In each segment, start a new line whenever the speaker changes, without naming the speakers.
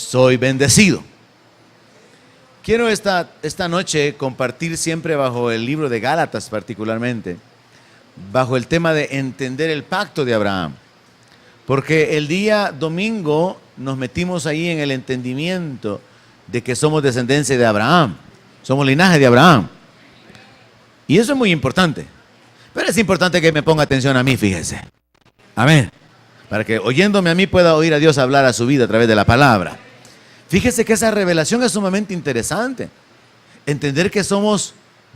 soy bendecido. Quiero esta noche compartir siempre bajo el libro de Gálatas particularmente, bajo el tema de entender el pacto de Abraham. Porque el día domingo nos metimos ahí en el entendimiento de que somos descendencia de Abraham, somos linaje de Abraham. Y eso es muy importante. Pero es importante que me ponga atención a mí, fíjese. Amén. Para que oyéndome a mí pueda oír a Dios hablar a su vida a través de la palabra. Fíjese que esa revelación es sumamente interesante. Entender que somos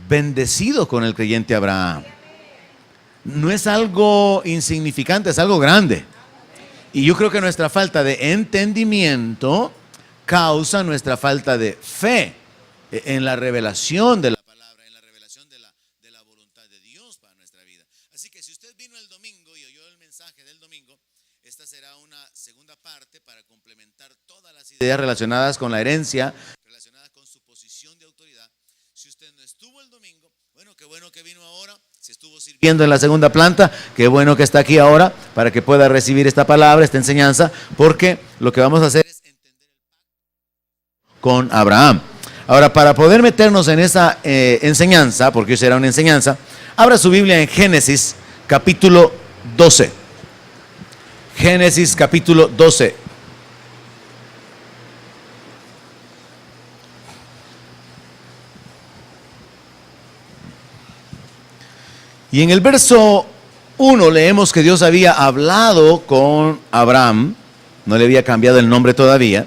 bendecidos con el creyente Abraham. No es algo insignificante, es algo grande. Y yo creo que nuestra falta de entendimiento causa nuestra falta de fe en la revelación de la palabra, en la revelación de la voluntad de Dios para nuestra vida. Así que si usted vino el domingo y oyó el mensaje del domingo, esta será una segunda parte para complementar todas las ideas relacionadas con la herencia, relacionadas con su posición de autoridad. Si usted no estuvo el domingo, bueno, qué bueno que vino ahora. Si estuvo sirviendo en la segunda planta, qué bueno que está aquí ahora para que pueda recibir esta palabra, esta enseñanza, porque lo que vamos a hacer es entender el pacto con Abraham. Ahora, para poder meternos en esa enseñanza, porque hoy será una enseñanza, abra su Biblia en Génesis capítulo 12. Génesis capítulo 12. Y en el verso 1 leemos que Dios había hablado con Abraham, no le había cambiado el nombre todavía,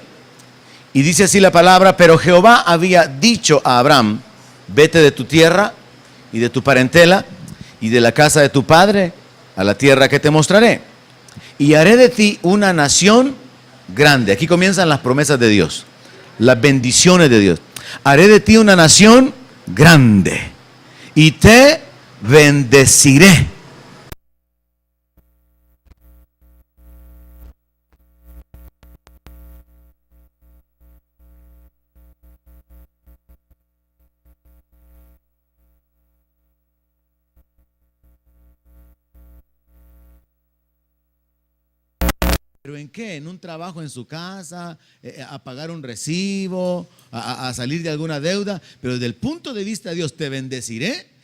y dice así la palabra: pero Jehová había dicho a Abraham, vete de tu tierra y de tu parentela y de la casa de tu padre a la tierra que te mostraré, y haré de ti una nación grande. Aquí comienzan las promesas de Dios, las bendiciones de Dios. Haré de ti una nación grande y te bendeciré. ¿Pero en qué? ¿En un trabajo en su casa? ¿A pagar un recibo? ¿A salir de alguna deuda? Pero desde el punto de vista de Dios, te bendeciré.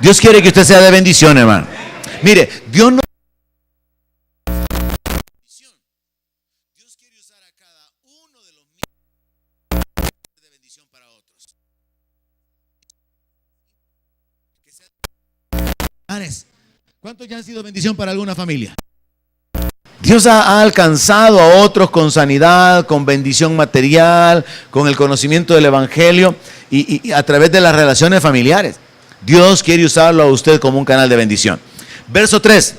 Dios quiere que usted sea de bendición, hermano. Mire, Dios no... Dios quiere usar a cada uno de los miembros de bendición para otros. ¿Cuántos ya han sido bendición para alguna familia? Dios ha alcanzado a otros con sanidad, con bendición material, con el conocimiento del evangelio y a través de las relaciones familiares. Dios quiere usarlo a usted como un canal de bendición. Verso 3.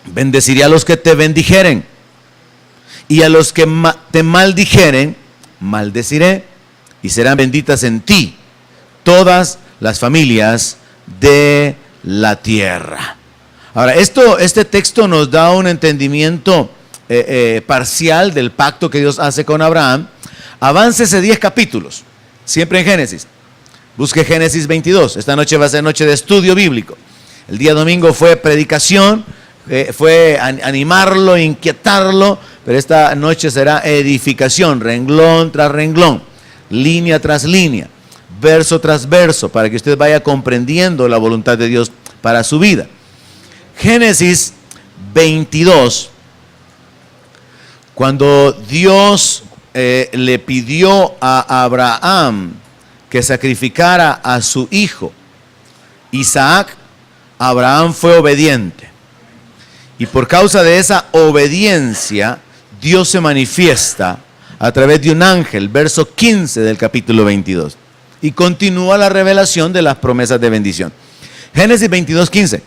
Bendeciré a los que te bendijeren, y a los que te maldijeren, maldeciré, y serán benditas en ti todas las familias de la tierra. Ahora, este texto nos da un entendimiento parcial del pacto que Dios hace con Abraham. Aváncese 10 capítulos, siempre en Génesis. Busque Génesis 22. Esta noche va a ser noche de estudio bíblico. El día domingo fue predicación, fue animarlo, inquietarlo, pero esta noche será edificación, renglón tras renglón, línea tras línea, verso tras verso, para que usted vaya comprendiendo la voluntad de Dios para su vida. Génesis 22, cuando Dios le pidió a Abraham que sacrificara a su hijo Isaac, Abraham fue obediente. Y por causa de esa obediencia, Dios se manifiesta a través de un ángel, verso 15 del capítulo 22. Y continúa la revelación de las promesas de bendición. Génesis 22, 15.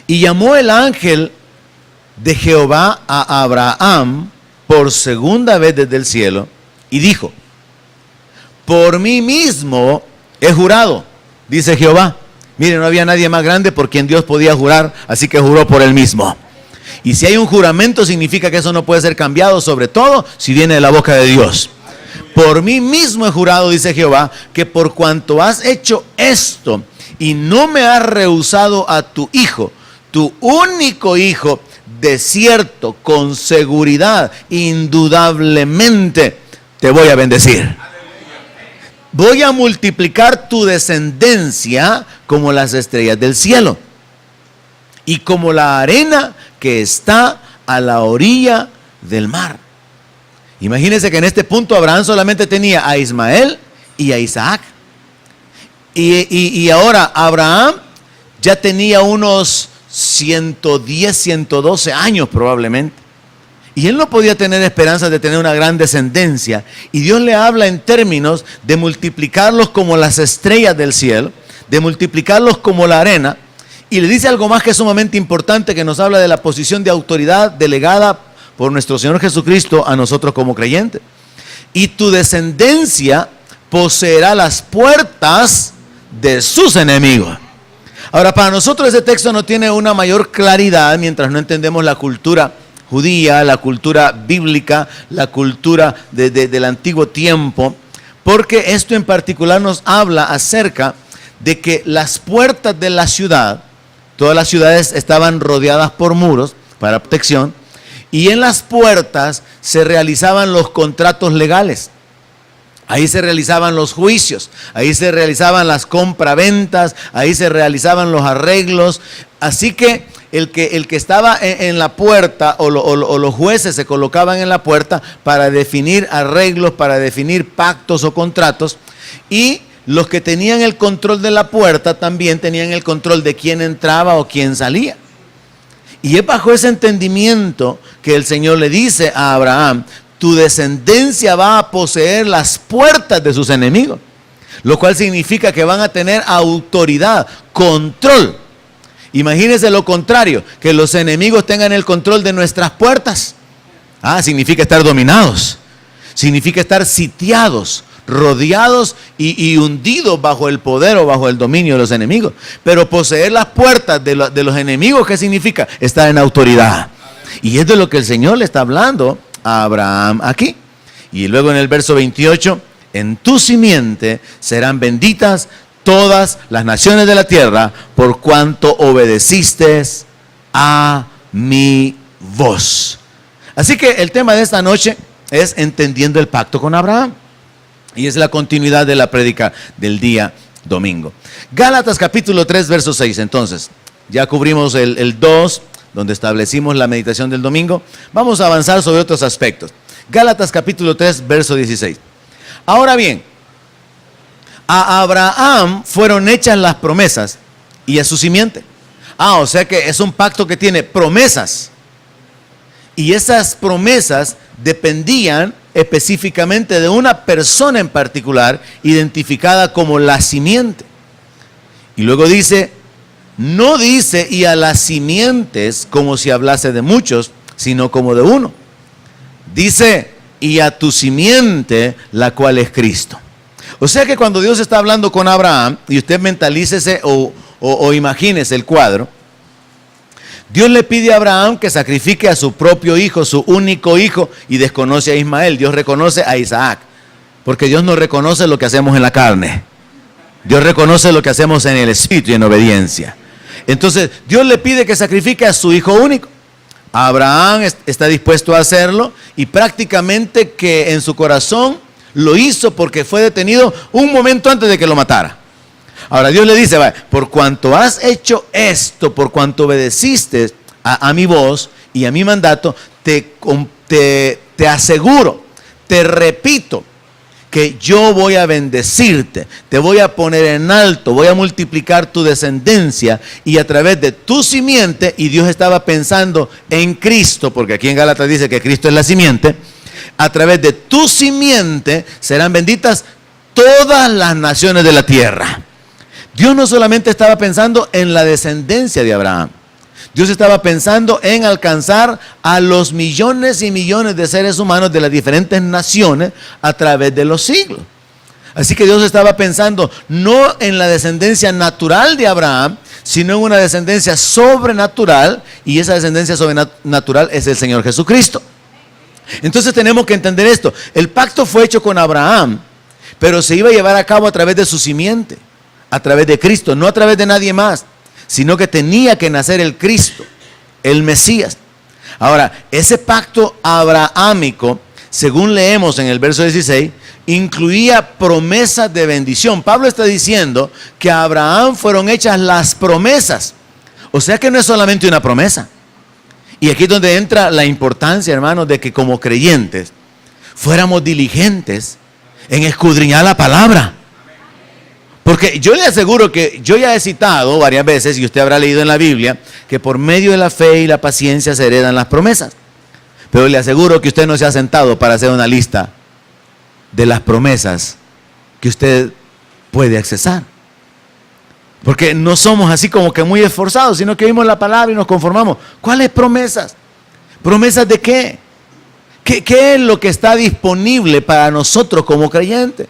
Y llamó el ángel de Jehová a Abraham por segunda vez desde el cielo y dijo: por mí mismo he jurado, dice Jehová. Mire, no había nadie más grande por quien Dios podía jurar, así que juró por él mismo. Y si hay un juramento, significa que eso no puede ser cambiado, sobre todo si viene de la boca de Dios. Por mí mismo he jurado, dice Jehová, que por cuanto has hecho esto y no me has rehusado a tu hijo, tu único hijo, de cierto, con seguridad, indudablemente, te voy a bendecir. Voy a multiplicar tu descendencia como las estrellas del cielo y como la arena que está a la orilla del mar. Imagínense que en este punto Abraham solamente tenía a Ismael y a Isaac. Y ahora Abraham ya tenía unos 110, 112 años probablemente. Y él no podía tener esperanza de tener una gran descendencia. Y Dios le habla en términos de multiplicarlos como las estrellas del cielo, de multiplicarlos como la arena. Y le dice algo más que es sumamente importante, que nos habla de la posición de autoridad delegada por nuestro Señor Jesucristo a nosotros como creyentes. Y tu descendencia poseerá las puertas de sus enemigos. Ahora, para nosotros ese texto no tiene una mayor claridad mientras no entendemos la cultura judía, la cultura bíblica, la cultura del antiguo tiempo, porque esto en particular nos habla acerca de que las puertas de la ciudad, todas las ciudades estaban rodeadas por muros para protección, y en las puertas se realizaban los contratos legales. Ahí se realizaban los juicios, ahí se realizaban las compraventas, ahí se realizaban los arreglos. Así que el que estaba en la puerta o los jueces se colocaban en la puerta para definir arreglos, para definir pactos o contratos. Y los que tenían el control de la puerta también tenían el control de quién entraba o quién salía. Y es bajo ese entendimiento que el Señor le dice a Abraham: tu descendencia va a poseer las puertas de sus enemigos, lo cual significa que van a tener autoridad, control. Imagínense lo contrario, que los enemigos tengan el control de nuestras puertas. Significa estar dominados, significa estar sitiados, rodeados y hundidos bajo el poder o bajo el dominio de los enemigos. Pero poseer las puertas de los enemigos, ¿qué significa? Estar en autoridad. Y es de lo que el Señor le está hablando a Abraham aquí. Y luego en el verso 28, en tu simiente serán benditas todas las naciones de la tierra, por cuanto obedeciste a mi voz. Así que el tema de esta noche es entendiendo el pacto con Abraham. Y es la continuidad de la prédica del día domingo. Gálatas capítulo 3, verso 6. Entonces, ya cubrimos el 2, donde establecimos la meditación del domingo. Vamos a avanzar sobre otros aspectos. Gálatas capítulo 3, verso 16. Ahora bien, a Abraham fueron hechas las promesas y a su simiente. O sea que es un pacto que tiene promesas. Y esas promesas dependían específicamente de una persona en particular, identificada como la simiente. Y luego dice, no dice y a las simientes como si hablase de muchos, sino como de uno. Dice, y a tu simiente, la cual es Cristo. O sea que cuando Dios está hablando con Abraham, y usted mentalícese o imagínese el cuadro, Dios le pide a Abraham que sacrifique a su propio hijo, su único hijo, y desconoce a Ismael. Dios reconoce a Isaac, porque Dios no reconoce lo que hacemos en la carne. Dios reconoce lo que hacemos en el espíritu y en obediencia. Entonces, Dios le pide que sacrifique a su hijo único. Abraham está dispuesto a hacerlo, y prácticamente que en su corazón lo hizo porque fue detenido un momento antes de que lo matara. Ahora Dios le dice, por cuanto has hecho esto, por cuanto obedeciste a mi voz y a mi mandato, te aseguro, te repito, que yo voy a bendecirte, te voy a poner en alto, voy a multiplicar tu descendencia, y a través de tu simiente, y Dios estaba pensando en Cristo, porque aquí en Gálatas dice que Cristo es la simiente, a través de tu simiente serán benditas todas las naciones de la tierra. Dios no solamente estaba pensando en la descendencia de Abraham, Dios estaba pensando en alcanzar a los millones y millones de seres humanos de las diferentes naciones a través de los siglos. Así que Dios estaba pensando no en la descendencia natural de Abraham, sino en una descendencia sobrenatural, y esa descendencia sobrenatural es el Señor Jesucristo. Entonces tenemos que entender esto. El pacto fue hecho con Abraham, pero se iba a llevar a cabo a través de su simiente, a través de Cristo, no a través de nadie más, sino que tenía que nacer el Cristo, el Mesías. Ahora, ese pacto abrahámico, según leemos en el verso 16, incluía promesas de bendición. Pablo está diciendo que a Abraham fueron hechas las promesas. O sea que no es solamente una promesa. Y aquí es donde entra la importancia, hermanos, de que como creyentes fuéramos diligentes en escudriñar la palabra. Porque yo le aseguro que yo ya he citado varias veces, y usted habrá leído en la Biblia, que por medio de la fe y la paciencia se heredan las promesas. Pero le aseguro que usted no se ha sentado para hacer una lista de las promesas que usted puede accesar. Porque no somos así como que muy esforzados, sino que vimos la palabra y nos conformamos. ¿Cuáles promesas? ¿Promesas de qué? ¿Qué es lo que está disponible para nosotros como creyentes?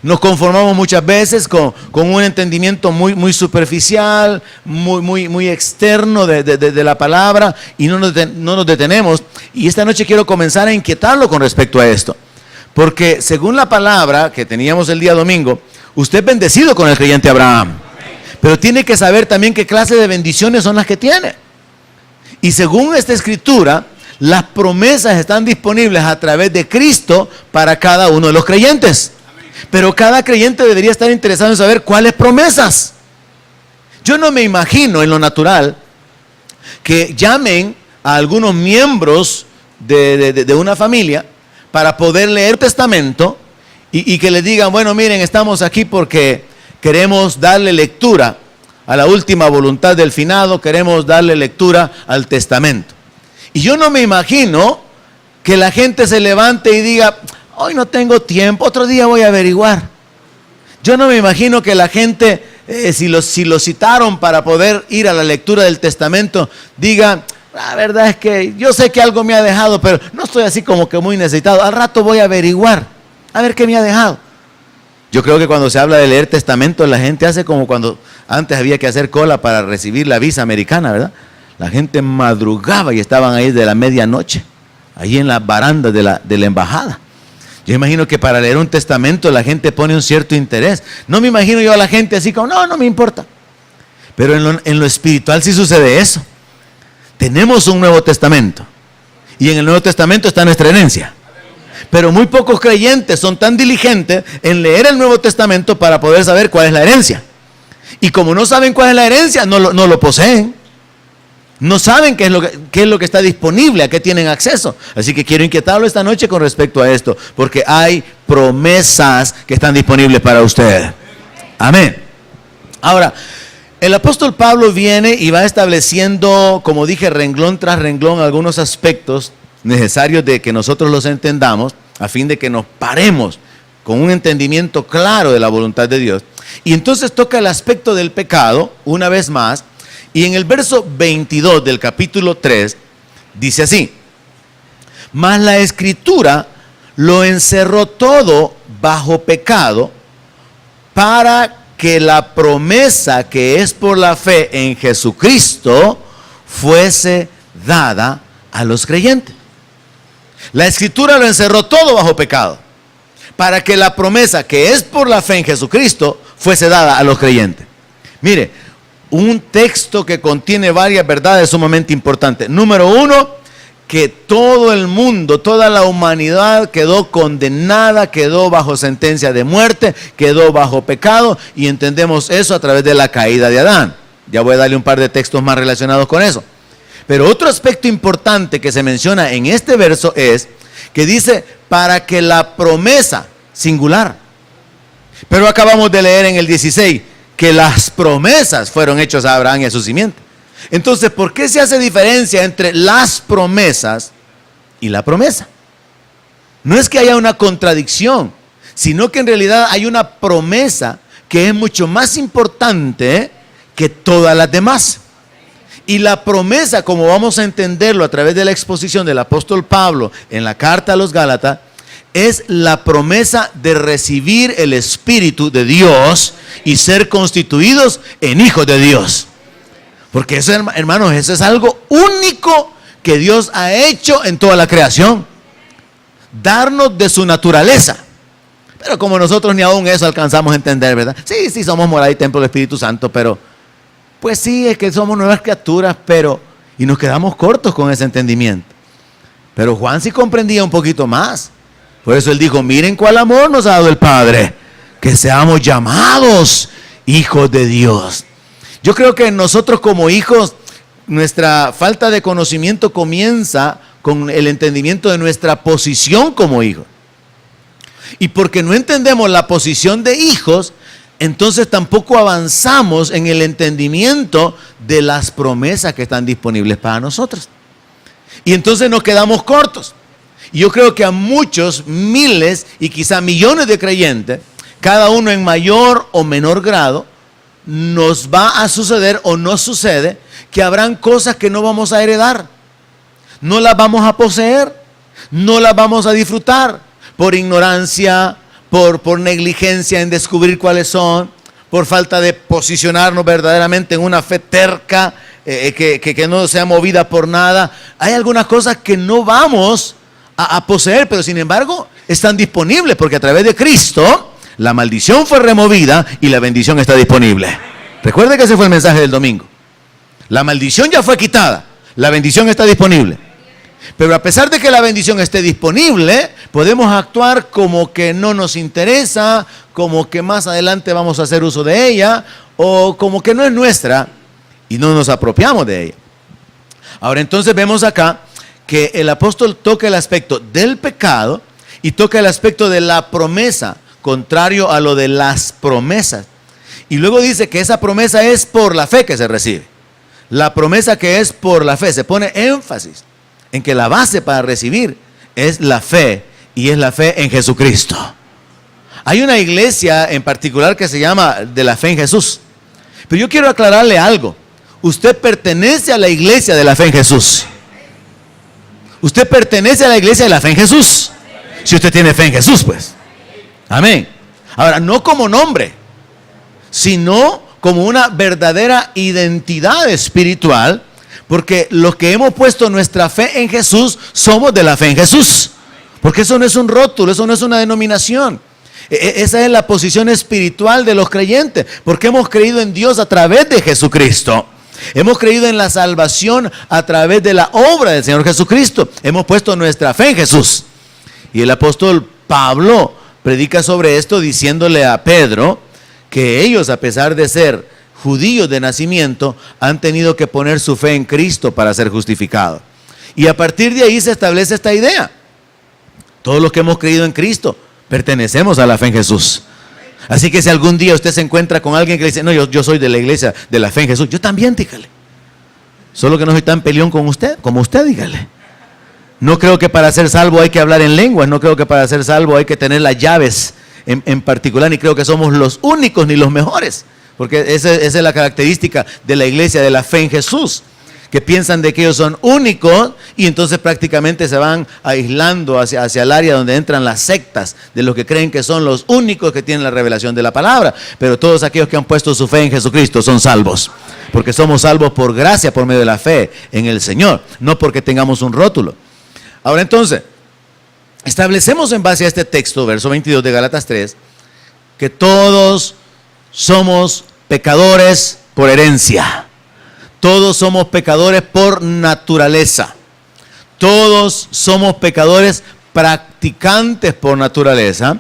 Nos conformamos muchas veces con un entendimiento muy superficial, muy externo de la palabra, y no nos detenemos. Y esta noche quiero comenzar a inquietarlo con respecto a esto. Porque según la palabra que teníamos el día domingo, usted es bendecido con el creyente Abraham. Pero tiene que saber también qué clase de bendiciones son las que tiene. Y según esta escritura, las promesas están disponibles a través de Cristo para cada uno de los creyentes. Pero cada creyente debería estar interesado en saber cuáles promesas. Yo no me imagino en lo natural que llamen a algunos miembros de una familia para poder leer testamento y que les digan, bueno, miren, estamos aquí porque queremos darle lectura a la última voluntad del finado, queremos darle lectura al testamento. Y yo no me imagino que la gente se levante y diga, hoy no tengo tiempo, otro día voy a averiguar. Yo no me imagino que la gente, si lo citaron para poder ir a la lectura del testamento, diga, la verdad es que yo sé que algo me ha dejado, pero no estoy así como que muy necesitado. Al rato voy a averiguar, a ver qué me ha dejado. Yo creo que cuando se habla de leer testamento, la gente hace como cuando antes había que hacer cola para recibir la visa americana, ¿verdad? La gente madrugaba y estaban ahí de la medianoche, ahí en las barandas de la embajada. Yo imagino que para leer un testamento la gente pone un cierto interés. No me imagino yo a la gente así como, no me importa. Pero en lo espiritual sí sucede eso. Tenemos un Nuevo Testamento. Y en el Nuevo Testamento está nuestra herencia. Pero muy pocos creyentes son tan diligentes en leer el Nuevo Testamento para poder saber cuál es la herencia. Y como no saben cuál es la herencia, no lo poseen. No saben qué es lo que está disponible, a qué tienen acceso. Así que quiero inquietarlo esta noche con respecto a esto, porque hay promesas que están disponibles para usted. Amén. Ahora, el apóstol Pablo viene y va estableciendo, como dije, renglón tras renglón, algunos aspectos necesarios de que nosotros los entendamos, a fin de que nos paremos con un entendimiento claro de la voluntad de Dios. Y entonces toca el aspecto del pecado, una vez más. Y en el verso 22 del capítulo 3, dice así: mas la escritura lo encerró todo bajo pecado, para que la promesa que es por la fe en Jesucristo fuese dada a los creyentes. La escritura lo encerró todo bajo pecado, para que la promesa que es por la fe en Jesucristo fuese dada a los creyentes. Mire, un texto que contiene varias verdades sumamente importantes. Número uno, que todo el mundo, toda la humanidad quedó condenada, quedó bajo sentencia de muerte, quedó bajo pecado, y entendemos eso a través de la caída de Adán. Ya voy a darle un par de textos más relacionados con eso. Pero otro aspecto importante que se menciona en este verso es que dice, para que la promesa, singular. Pero acabamos de leer en el 16, que las promesas fueron hechas a Abraham y a su simiente. Entonces, ¿por qué se hace diferencia entre las promesas y la promesa? No es que haya una contradicción, sino que en realidad hay una promesa que es mucho más importante que todas las demás. Y la promesa, como vamos a entenderlo a través de la exposición del apóstol Pablo en la carta a los Gálatas, es la promesa de recibir el Espíritu de Dios y ser constituidos en hijos de Dios. Porque eso, hermanos, eso es algo único que Dios ha hecho en toda la creación. Darnos de su naturaleza. Pero como nosotros ni aún eso alcanzamos a entender, ¿verdad? Sí, somos morada y templo del Espíritu Santo, pero pues sí, es que somos nuevas criaturas, y nos quedamos cortos con ese entendimiento. Pero Juan sí comprendía un poquito más. Por eso él dijo, miren cuál amor nos ha dado el Padre, que seamos llamados hijos de Dios. Yo creo que nosotros como hijos, nuestra falta de conocimiento comienza con el entendimiento de nuestra posición como hijos. Y porque no entendemos la posición de hijos, entonces tampoco avanzamos en el entendimiento de las promesas que están disponibles para nosotros. Y entonces nos quedamos cortos. Y yo creo que a muchos, miles y quizá millones de creyentes, cada uno en mayor o menor grado, nos va a suceder o no sucede que habrán cosas que no vamos a heredar. No las vamos a poseer, no las vamos a disfrutar por ignorancia, por negligencia en descubrir cuáles son, por falta de posicionarnos verdaderamente en una fe terca que no sea movida por nada. Hay algunas cosas que no vamos a poseer, pero sin embargo están disponibles porque a través de Cristo la maldición fue removida y la bendición está disponible. Recuerde que ese fue el mensaje del domingo. La maldición ya fue quitada, la bendición está disponible. Pero a pesar de que la bendición esté disponible, podemos actuar como que no nos interesa, como que más adelante vamos a hacer uso de ella, o como que no es nuestra y no nos apropiamos de ella. Ahora entonces vemos acá que el apóstol toca el aspecto del pecado y toca el aspecto de la promesa, contrario a lo de las promesas. Y luego dice que esa promesa es por la fe que se recibe. La promesa que es por la fe, se pone énfasis en que la base para recibir es la fe, y es la fe en Jesucristo. Hay una iglesia en particular que se llama de la fe en Jesús. Pero yo quiero aclararle algo. Usted pertenece a la iglesia de la fe en Jesús. Usted pertenece a la iglesia de la fe en Jesús. Si usted tiene fe en Jesús, pues. Amén. Ahora, no como nombre, sino como una verdadera identidad espiritual, porque los que hemos puesto nuestra fe en Jesús somos de la fe en Jesús. Porque eso no es un rótulo, eso no es una denominación. Esa es la posición espiritual de los creyentes, porque hemos creído en Dios a través de Jesucristo. Hemos creído en la salvación a través de la obra del Señor Jesucristo. Hemos puesto nuestra fe en Jesús. Y el apóstol Pablo predica sobre esto diciéndole a Pedro que ellos, a pesar de ser judíos de nacimiento, han tenido que poner su fe en Cristo para ser justificados. Y a partir de ahí se establece esta idea. Todos los que hemos creído en Cristo pertenecemos a la fe en Jesús. Así que si algún día usted se encuentra con alguien que le dice, no, yo soy de la iglesia de la fe en Jesús, yo también, dígale. Solo que no soy tan peleón con usted, como usted, dígale. No creo que para ser salvo hay que hablar en lenguas, no creo que para ser salvo hay que tener las llaves en particular, ni creo que somos los únicos ni los mejores, porque esa es la característica de la iglesia de la fe en Jesús, que piensan de que ellos son únicos y entonces prácticamente se van aislando hacia el área donde entran las sectas de los que creen que son los únicos que tienen la revelación de la palabra. Pero todos aquellos que han puesto su fe en Jesucristo son salvos, porque somos salvos por gracia, por medio de la fe en el Señor, no porque tengamos un rótulo. Ahora entonces, establecemos en base a este texto, verso 22 de Gálatas 3, que todos somos pecadores por herencia. Todos somos pecadores por naturaleza. Todos somos pecadores practicantes por naturaleza,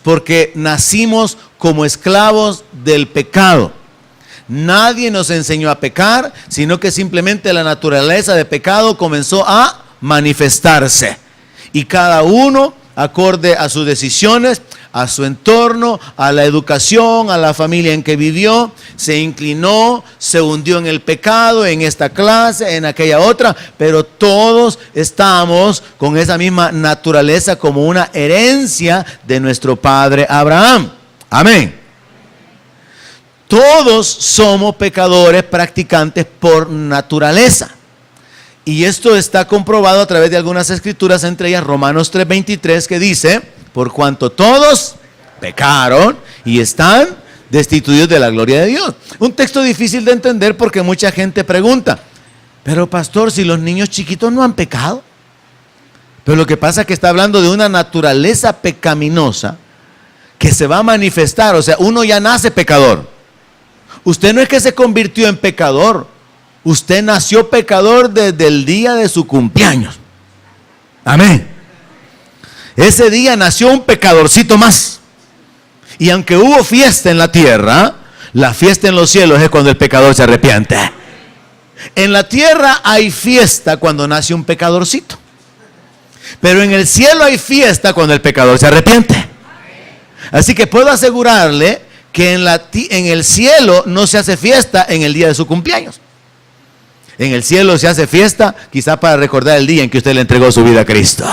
porque nacimos como esclavos del pecado. Nadie nos enseñó a pecar, sino que simplemente la naturaleza de pecado comenzó a manifestarse. Y cada uno, acorde a sus decisiones, a su entorno, a la educación, a la familia en que vivió, se inclinó, se hundió en el pecado, en esta clase, en aquella otra, pero todos estamos con esa misma naturaleza como una herencia de nuestro padre Abraham. Amén. todos somos pecadores practicantes por naturaleza. Y esto está comprobado a través de algunas escrituras, entre ellas Romanos 3:23, que dice: por cuanto todos pecaron y están destituidos de la gloria de Dios. Un texto difícil de entender porque mucha gente pregunta: pero pastor, si los niños chiquitos no han pecado. Pero lo que pasa es que está hablando de una naturaleza pecaminosa que se va a manifestar. O sea, uno ya nace pecador. Usted no es que se convirtió en pecador. Usted nació pecador desde el día de su cumpleaños. Amén. Ese día nació un pecadorcito más. Y aunque hubo fiesta en la tierra, la fiesta en los cielos es cuando el pecador se arrepiente. En la tierra hay fiesta cuando nace un pecadorcito. Pero en el cielo hay fiesta cuando el pecador se arrepiente. Así que puedo asegurarle que en el cielo no se hace fiesta en el día de su cumpleaños. En el cielo se hace fiesta quizá para recordar el día en que usted le entregó su vida a Cristo.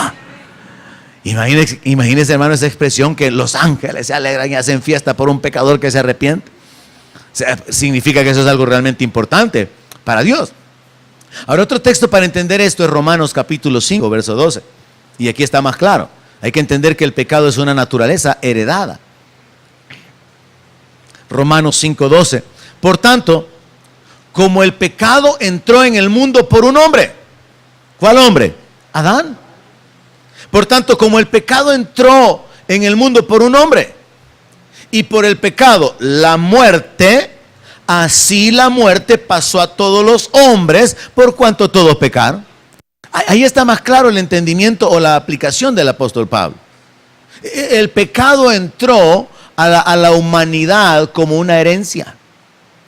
Imagínese, hermano, esa expresión que los ángeles se alegran y hacen fiesta por un pecador que se arrepiente. O sea, significa que eso es algo realmente importante para Dios. Ahora, otro texto para entender esto es Romanos capítulo 5, verso 12. Y aquí está más claro. Hay que entender que el pecado es una naturaleza heredada. Romanos 5, 12. Por tanto, como el pecado entró en el mundo por un hombre. ¿Cuál hombre? Adán. Por tanto, como el pecado entró en el mundo por un hombre, y por el pecado la muerte, así la muerte pasó a todos los hombres, por cuanto todos pecaron. Ahí está más claro el entendimiento o la aplicación del apóstol Pablo. El pecado entró a la humanidad como una herencia.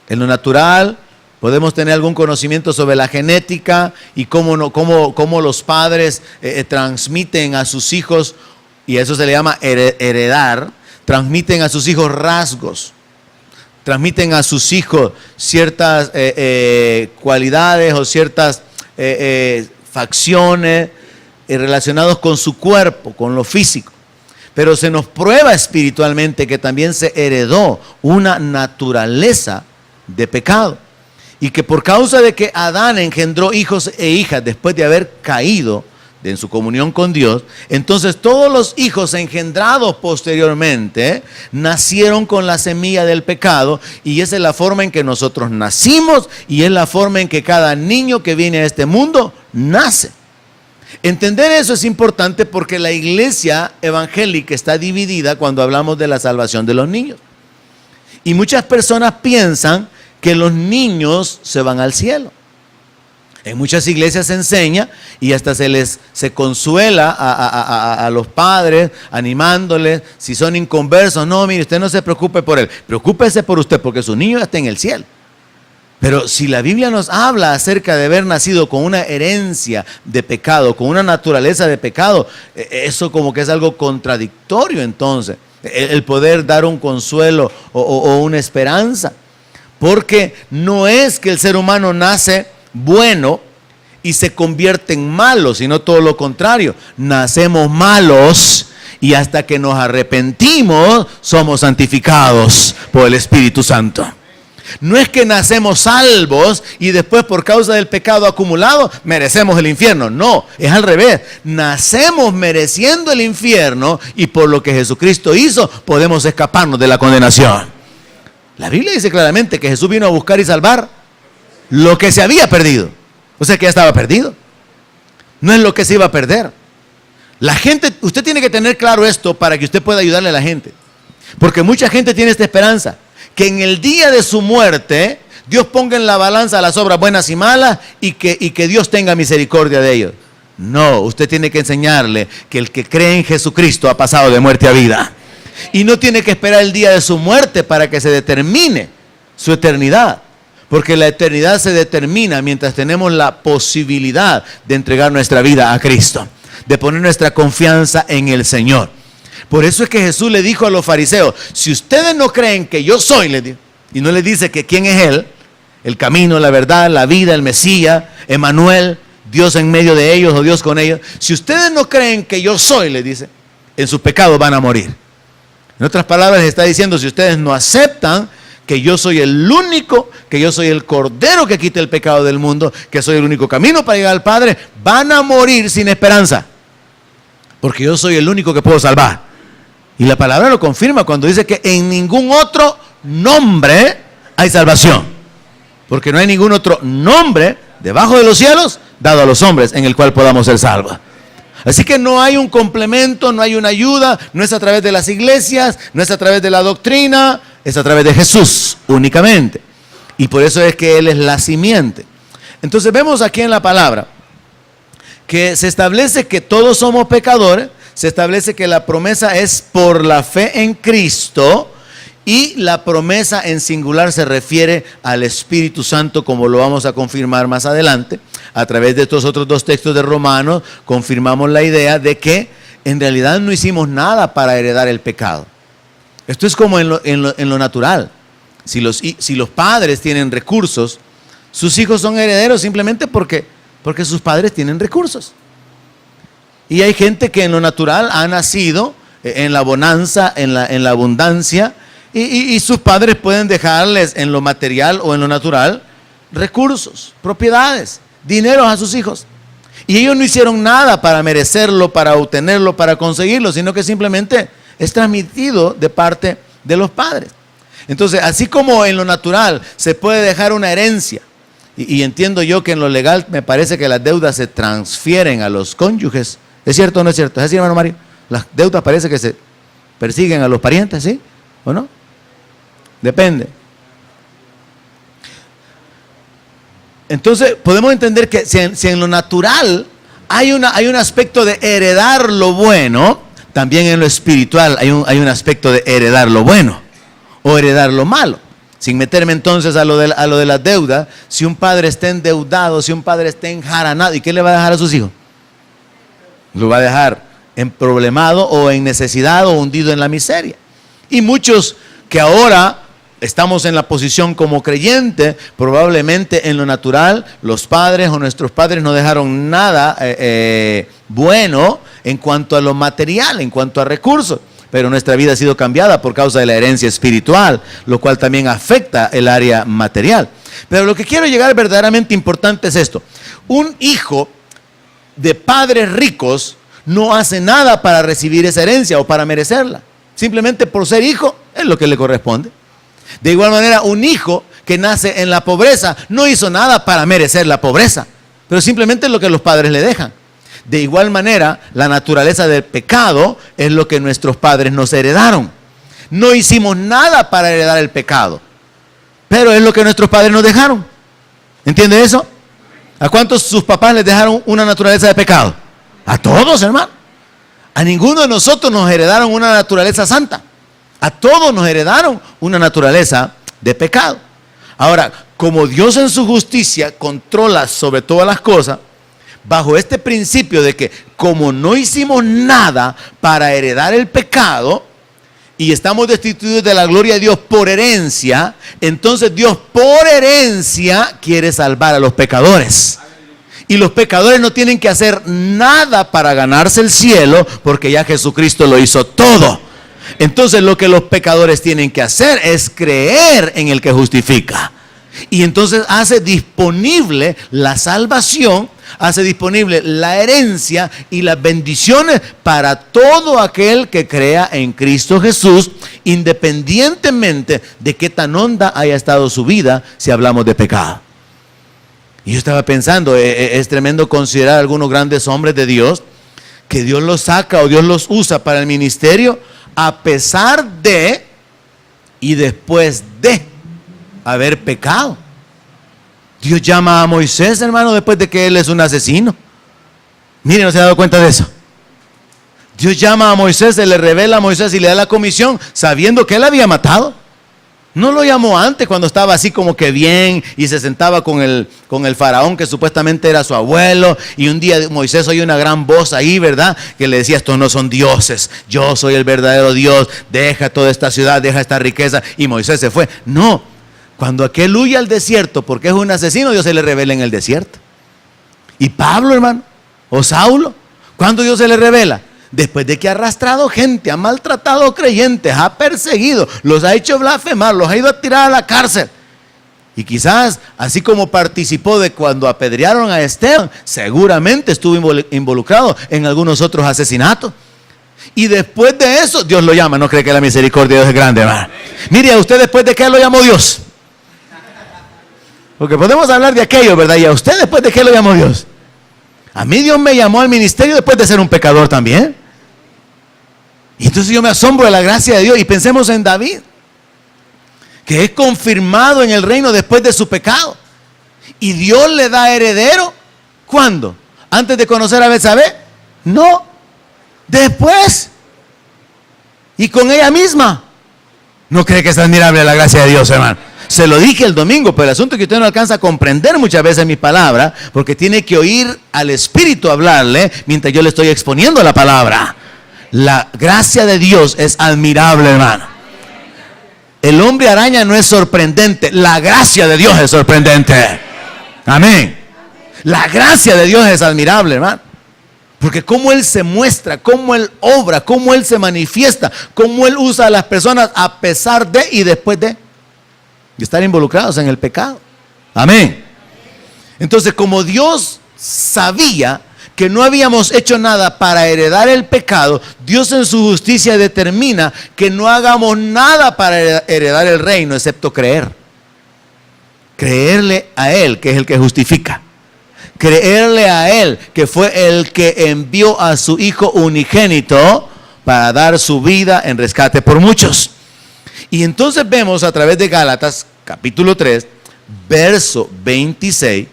En lo natural podemos tener algún conocimiento sobre la genética y cómo los padres transmiten a sus hijos, y eso se le llama heredar, transmiten a sus hijos rasgos, transmiten a sus hijos ciertas cualidades o ciertas facciones relacionados con su cuerpo, con lo físico. Pero se nos prueba espiritualmente que también se heredó una naturaleza de pecado. Y que por causa de que Adán engendró hijos e hijas después de haber caído en su comunión con Dios, entonces todos los hijos engendrados posteriormente nacieron con la semilla del pecado, y esa es la forma en que nosotros nacimos y es la forma en que cada niño que viene a este mundo nace. Entender eso es importante porque la iglesia evangélica está dividida cuando hablamos de la salvación de los niños. Y muchas personas piensan que los niños se van al cielo. En muchas iglesias se enseña y hasta se consuela a los padres, animándoles, si son inconversos: no, mire, usted no se preocupe por él, preocúpese por usted, porque su niño está en el cielo. Pero si la Biblia nos habla acerca de haber nacido con una herencia de pecado, con una naturaleza de pecado, eso como que es algo contradictorio entonces, el poder dar un consuelo o una esperanza. Porque no es que el ser humano nace bueno y se convierte en malo, sino todo lo contrario. Nacemos malos y hasta que nos arrepentimos somos santificados por el Espíritu Santo. No es que nacemos salvos y después por causa del pecado acumulado merecemos el infierno. No, es al revés. Nacemos mereciendo el infierno y por lo que Jesucristo hizo podemos escaparnos de la condenación. La Biblia dice claramente que Jesús vino a buscar y salvar lo que se había perdido. O sea que ya estaba perdido. No es lo que se iba a perder. La gente, usted tiene que tener claro esto para que usted pueda ayudarle a la gente. Porque mucha gente tiene esta esperanza, que en el día de su muerte Dios ponga en la balanza las obras buenas y malas y que Dios tenga misericordia de ellos. No, usted tiene que enseñarle que el que cree en Jesucristo ha pasado de muerte a vida. Y no tiene que esperar el día de su muerte para que se determine su eternidad. Porque la eternidad se determina mientras tenemos la posibilidad de entregar nuestra vida a Cristo, de poner nuestra confianza en el Señor. Por eso es que Jesús le dijo a los fariseos: si ustedes no creen que yo soy, les dijo, y no les dice que quién es Él, el camino, la verdad, la vida, el Mesías, Emmanuel, Dios en medio de ellos o Dios con ellos. Si ustedes no creen que yo soy, les dice, en sus pecados van a morir. En otras palabras, está diciendo: si ustedes no aceptan que yo soy el único, que yo soy el Cordero que quita el pecado del mundo, que soy el único camino para llegar al Padre, van a morir sin esperanza. Porque yo soy el único que puedo salvar. Y la palabra lo confirma cuando dice que en ningún otro nombre hay salvación. Porque no hay ningún otro nombre debajo de los cielos dado a los hombres en el cual podamos ser salvos. Así que no hay un complemento, no hay una ayuda, no es a través de las iglesias, no es a través de la doctrina, es a través de Jesús únicamente. Y por eso es que Él es la simiente. Entonces vemos aquí en la palabra que se establece que todos somos pecadores, se establece que la promesa es por la fe en Cristo, y la promesa en singular se refiere al Espíritu Santo, como lo vamos a confirmar más adelante. A través de estos otros dos textos de Romanos confirmamos la idea de que en realidad no hicimos nada para heredar el pecado. Esto es como en lo natural. Si los padres tienen recursos, sus hijos son herederos simplemente porque sus padres tienen recursos. Y hay gente que en lo natural ha nacido en la bonanza, en la abundancia, y sus padres pueden dejarles en lo material o en lo natural recursos, propiedades, dinero a sus hijos. Y ellos no hicieron nada para merecerlo, para obtenerlo, para conseguirlo, sino que simplemente es transmitido de parte de los padres. Entonces, así como en lo natural se puede dejar una herencia, y entiendo yo que en lo legal me parece que las deudas se transfieren a los cónyuges. ¿Es cierto o no es cierto? ¿Es así, hermano Mario? Las deudas parece que se persiguen a los parientes, ¿sí? ¿O no? Depende. Entonces podemos entender que si en lo natural hay un aspecto de heredar lo bueno, también en lo espiritual hay un aspecto de heredar lo bueno o heredar lo malo. Sin meterme entonces a lo de las deudas, si un padre está endeudado, si un padre está enjaranado, ¿y qué le va a dejar a sus hijos? Lo va a dejar emproblemado o en necesidad o hundido en la miseria. Y muchos que ahora estamos en la posición como creyente, probablemente en lo natural los padres o nuestros padres no dejaron nada bueno en cuanto a lo material, en cuanto a recursos, pero nuestra vida ha sido cambiada por causa de la herencia espiritual, lo cual también afecta el área material. Pero lo que quiero llegar verdaderamente importante es esto: un hijo de padres ricos no hace nada para recibir esa herencia o para merecerla, simplemente por ser hijo es lo que le corresponde. De igual manera, un hijo que nace en la pobreza no hizo nada para merecer la pobreza, pero simplemente es lo que los padres le dejan. De igual manera, la naturaleza del pecado es lo que nuestros padres nos heredaron. No hicimos nada para heredar el pecado, pero es lo que nuestros padres nos dejaron. ¿Entiende eso? ¿A cuántos sus papás les dejaron una naturaleza de pecado? A todos, hermano. A ninguno de nosotros nos heredaron una naturaleza santa. A todos nos heredaron una naturaleza de pecado. Ahora, como Dios en su justicia controla sobre todas las cosas, bajo este principio de que como no hicimos nada para heredar el pecado y estamos destituidos de la gloria de Dios por herencia, entonces Dios por herencia quiere salvar a los pecadores. Y los pecadores no tienen que hacer nada para ganarse el cielo, porque ya Jesucristo lo hizo todo. Entonces lo que los pecadores tienen que hacer es creer en el que justifica. Y entonces hace disponible la salvación, hace disponible la herencia y las bendiciones para todo aquel que crea en Cristo Jesús, independientemente de qué tan honda haya estado su vida si hablamos de pecado. Y yo estaba pensando, es tremendo considerar a algunos grandes hombres de Dios, que Dios los saca o Dios los usa para el ministerio, a pesar de y después de haber pecado. Dios llama a Moisés, hermano, después de que él es un asesino. Miren, ¿no se ha dado cuenta de eso? Dios llama a Moisés, se le revela a Moisés y le da la comisión sabiendo que él había matado. No lo llamó antes cuando estaba así como que bien y se sentaba con el faraón que supuestamente era su abuelo, y un día Moisés oye una gran voz ahí, ¿verdad? Que le decía: estos no son dioses, yo soy el verdadero Dios, deja toda esta ciudad, deja esta riqueza, y Moisés se fue. No, cuando aquel huye al desierto porque es un asesino, Dios se le revela en el desierto. Y Pablo, hermano, o Saulo, ¿cuándo Dios se le revela? Después de que ha arrastrado gente, ha maltratado creyentes, ha perseguido, los ha hecho blasfemar, los ha ido a tirar a la cárcel. Y quizás, así como participó de cuando apedrearon a Esteban, seguramente estuvo involucrado en algunos otros asesinatos. Y después de eso, Dios lo llama. ¿No cree que la misericordia de Dios es grande, hermano? Mire, a usted después de qué lo llamó Dios. Porque podemos hablar de aquello, ¿verdad? Y a usted después de qué lo llamó Dios. A mí Dios me llamó al ministerio después de ser un pecador también. Y entonces yo me asombro de la gracia de Dios. Y pensemos en David, que es confirmado en el reino después de su pecado. Y Dios le da heredero. ¿Cuándo? ¿Antes de conocer a Betsabé? No. Después. Y con ella misma. ¿No cree que es admirable la gracia de Dios, hermano? Se lo dije el domingo, pero el asunto es que usted no alcanza a comprender muchas veces mi palabra, porque tiene que oír al Espíritu hablarle mientras yo le estoy exponiendo la palabra. La gracia de Dios es admirable, hermano. El hombre araña no es sorprendente, la gracia de Dios es sorprendente. Amén. La gracia de Dios es admirable, hermano. Porque cómo Él se muestra, cómo Él obra, cómo Él se manifiesta, cómo Él usa a las personas a pesar de y después de estar involucrados en el pecado. Amén. Entonces, como Dios sabía que no habíamos hecho nada para heredar el pecado, Dios en su justicia determina que no hagamos nada para heredar el reino, excepto creer. Creerle a Él, que es el que justifica. Creerle a Él, que fue el que envió a su Hijo unigénito para dar su vida en rescate por muchos. Y entonces vemos a través de Gálatas, capítulo 3, verso 26,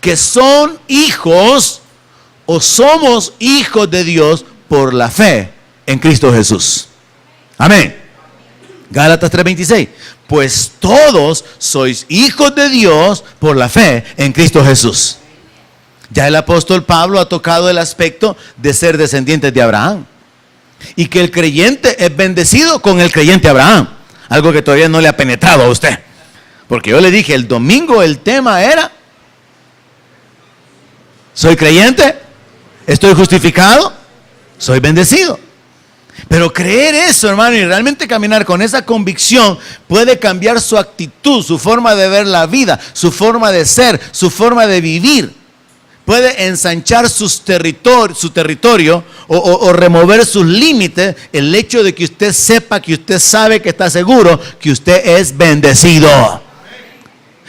que son hijos o somos hijos de Dios por la fe en Cristo Jesús. Amén. Gálatas 3:26. Pues todos sois hijos de Dios por la fe en Cristo Jesús. Ya el apóstol Pablo ha tocado el aspecto de ser descendientes de Abraham. Y que el creyente es bendecido con el creyente Abraham. Algo que todavía no le ha penetrado a usted. Porque yo le dije, el domingo el tema era: ¿soy creyente? ¿Estoy justificado? ¿Soy bendecido? Pero creer eso, hermano, y realmente caminar con esa convicción puede cambiar su actitud, su forma de ver la vida, su forma de ser, su forma de vivir. Puede ensanchar su territorio o remover sus límites, el hecho de que usted sepa, que usted sabe, que está seguro que usted es bendecido.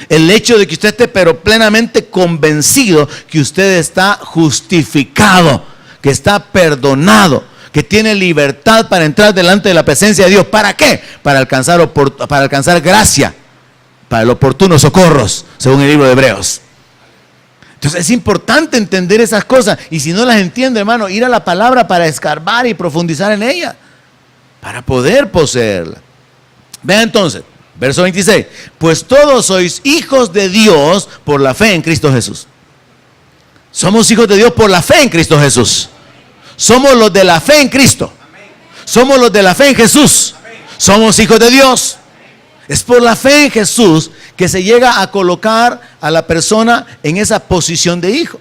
El hecho de que usted esté pero plenamente convencido que usted está justificado, que está perdonado, que tiene libertad para entrar delante de la presencia de Dios. ¿Para qué? Para alcanzar gracia, para el oportuno socorros, según el libro de Hebreos. Entonces es importante entender esas cosas, y si no las entiende, hermano, ir a la palabra para escarbar y profundizar en ella, para poder poseerla. Vean entonces, verso 26, pues todos sois hijos de Dios por la fe en Cristo Jesús. Somos hijos de Dios por la fe en Cristo Jesús. Somos los de la fe en Cristo. Somos los de la fe en Jesús. Somos hijos de Dios. Es por la fe en Jesús que se llega a colocar a la persona en esa posición de hijo.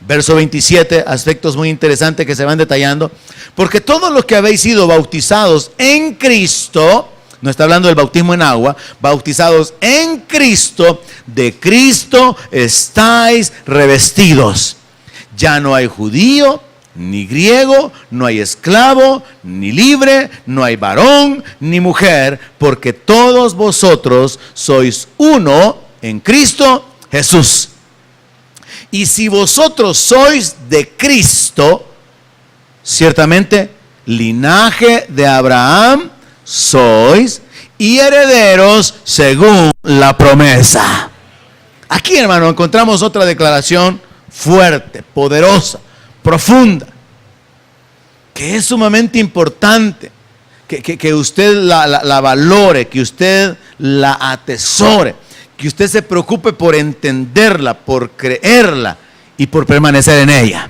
Verso 27, aspectos muy interesantes que se van detallando. Porque todos los que habéis sido bautizados en Cristo, no está hablando del bautismo en agua, bautizados en Cristo, de Cristo estáis revestidos. Ya no hay judío ni griego, no hay esclavo ni libre, no hay varón ni mujer, porque todos vosotros sois uno en Cristo Jesús. Y si vosotros sois de Cristo, ciertamente linaje de Abraham sois y herederos según la promesa. Aquí, hermano, encontramos otra declaración fuerte, poderosa, profunda, que es sumamente importante que usted la valore, que usted la atesore, que usted se preocupe por entenderla, por creerla y por permanecer en ella.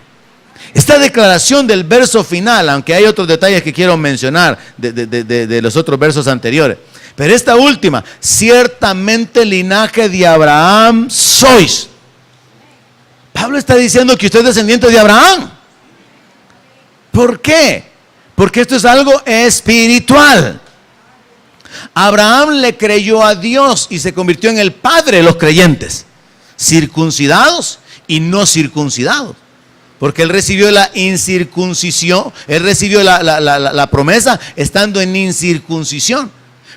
Esta declaración del verso final, aunque hay otros detalles que quiero mencionar de los otros versos anteriores, pero esta última, ciertamente linaje de Abraham sois. Pablo está diciendo que usted es descendiente de Abraham. ¿Por qué? Porque esto es algo espiritual. Abraham le creyó a Dios y se convirtió en el padre de los creyentes, circuncidados y no circuncidados. Porque él recibió la incircuncisión, él recibió la promesa estando en incircuncisión,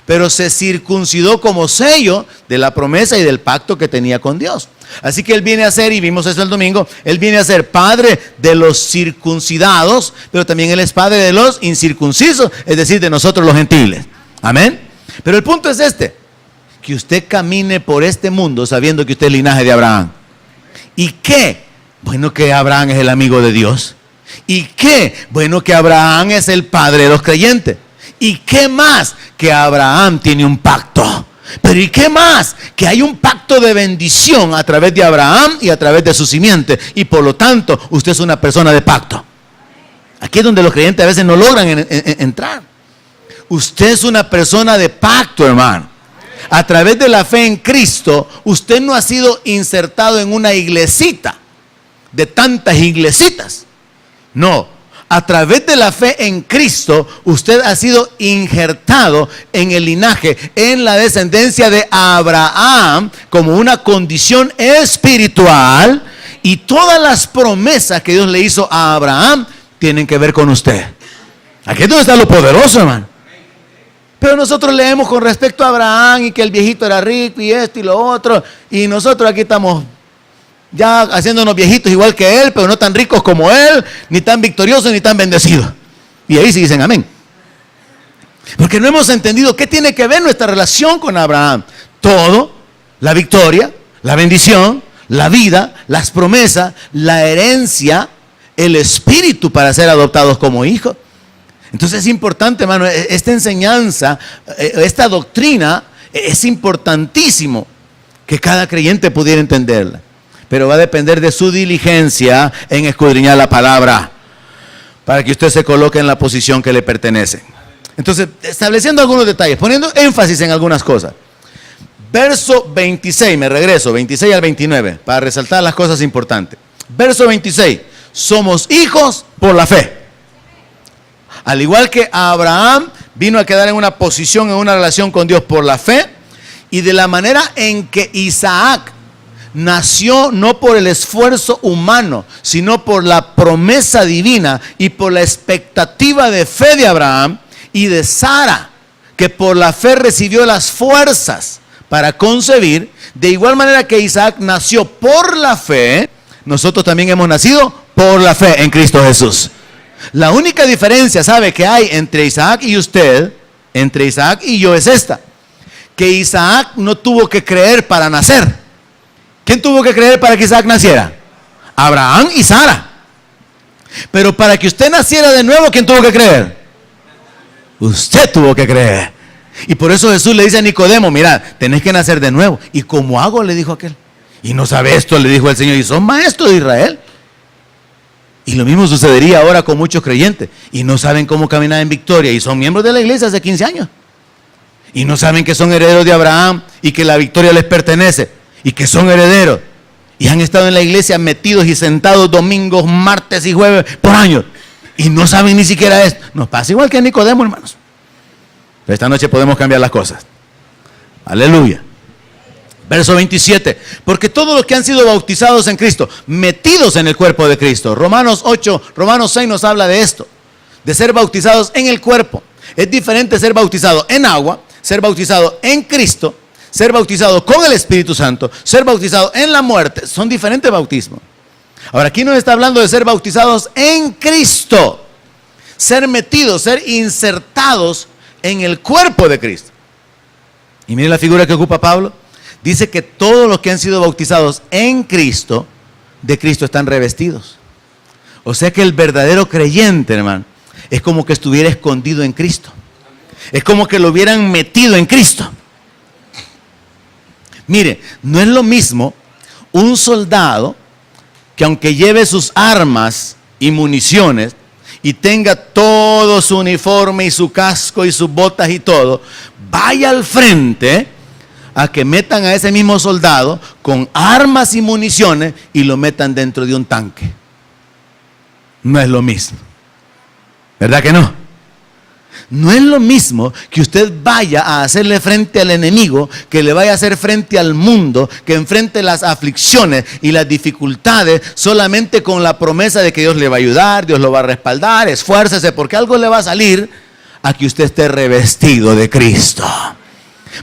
pero se circuncidó como sello de la promesa y del pacto que tenía con Dios. Así que él viene a ser, y vimos eso el domingo, él viene a ser padre de los circuncidados, pero también él es padre de los incircuncisos, es decir, de nosotros los gentiles. Amén. Pero el punto es este: que usted camine por este mundo sabiendo que usted es linaje de Abraham. ¿Y qué? Bueno, que Abraham es el amigo de Dios. ¿Y qué? Bueno, que Abraham es el padre de los creyentes. ¿Y qué más? Que Abraham tiene un pacto. Pero ¿y qué más? Que hay un pacto de bendición a través de Abraham y a través de su simiente. Y por lo tanto, usted es una persona de pacto. Aquí es donde los creyentes a veces no logran entrar. Usted es una persona de pacto, hermano. A través de la fe en Cristo, usted no ha sido insertado en una iglesita de tantas iglesitas. No, a través de la fe en Cristo, usted ha sido injertado en el linaje, en la descendencia de Abraham, como una condición espiritual, y todas las promesas que Dios le hizo a Abraham tienen que ver con usted. Aquí es donde está lo poderoso, hermano. Pero nosotros leemos con respecto a Abraham y que el viejito era rico y esto y lo otro, y nosotros aquí estamos ya haciéndonos viejitos igual que él, pero no tan ricos como él, ni tan victoriosos, ni tan bendecidos. Y ahí sí dicen amén. Porque no hemos entendido qué tiene que ver nuestra relación con Abraham. Todo, la victoria, la bendición, la vida, las promesas, la herencia, el espíritu para ser adoptados como hijos. Entonces es importante, hermano, esta enseñanza, esta doctrina, es importantísimo que cada creyente pudiera entenderla. Pero va a depender de su diligencia en escudriñar la palabra, para que usted se coloque en la posición que le pertenece. Entonces, estableciendo algunos detalles, poniendo énfasis en algunas cosas. Verso 26, me regreso, 26 al 29, para resaltar las cosas importantes. Verso 26, somos hijos por la fe. Al igual que Abraham vino a quedar en una posición, en una relación con Dios por la fe, y de la manera en que Isaac nació no por el esfuerzo humano, sino por la promesa divina y por la expectativa de fe de Abraham y de Sara, que por la fe recibió las fuerzas para concebir. De igual manera que Isaac nació por la fe, nosotros también hemos nacido por la fe en Cristo Jesús. La única diferencia, ¿sabe?, que hay entre Isaac y usted, entre Isaac y yo, es esta: que Isaac no tuvo que creer para nacer. ¿Quién tuvo que creer para que Isaac naciera? Abraham y Sara. Pero para que usted naciera de nuevo, ¿quién tuvo que creer? Usted tuvo que creer. Y por eso Jesús le dice a Nicodemo: mira, tenés que nacer de nuevo. ¿Y cómo hago?, le dijo aquel. Y no sabe esto, le dijo el Señor, y son maestros de Israel. Y lo mismo sucedería ahora con muchos creyentes. Y no saben cómo caminar en victoria. Y son miembros de la iglesia hace 15 años. Y no saben que son herederos de Abraham y que la victoria les pertenece. Y que son herederos. Y han estado en la iglesia metidos y sentados domingos, martes y jueves por años. Y no saben ni siquiera esto. Nos pasa igual que a Nicodemo, hermanos. Pero esta noche podemos cambiar las cosas. Aleluya. Verso 27. Porque todos los que han sido bautizados en Cristo, metidos en el cuerpo de Cristo. Romanos 6 nos habla de esto. De ser bautizados en el cuerpo. Es diferente ser bautizado en agua, ser bautizado en Cristo, ser bautizado con el Espíritu Santo, ser bautizado en la muerte. Son diferentes bautismos. Ahora aquí nos está hablando de ser bautizados en Cristo. Ser metidos, ser insertados en el cuerpo de Cristo. Y miren la figura que ocupa Pablo. Dice que todos los que han sido bautizados en Cristo, de Cristo están revestidos. O sea que el verdadero creyente, hermano, es como que estuviera escondido en Cristo. Es como que lo hubieran metido en Cristo. Mire, no es lo mismo un soldado que, aunque lleve sus armas y municiones y tenga todo su uniforme y su casco y sus botas y todo, vaya al frente, a que metan a ese mismo soldado con armas y municiones y lo metan dentro de un tanque. No es lo mismo. ¿Verdad que no? No es lo mismo que usted vaya a hacerle frente al enemigo, que le vaya a hacer frente al mundo, que enfrente las aflicciones y las dificultades solamente con la promesa de que Dios le va a ayudar, Dios lo va a respaldar, esfuércese porque algo le va a salir, a que usted esté revestido de Cristo.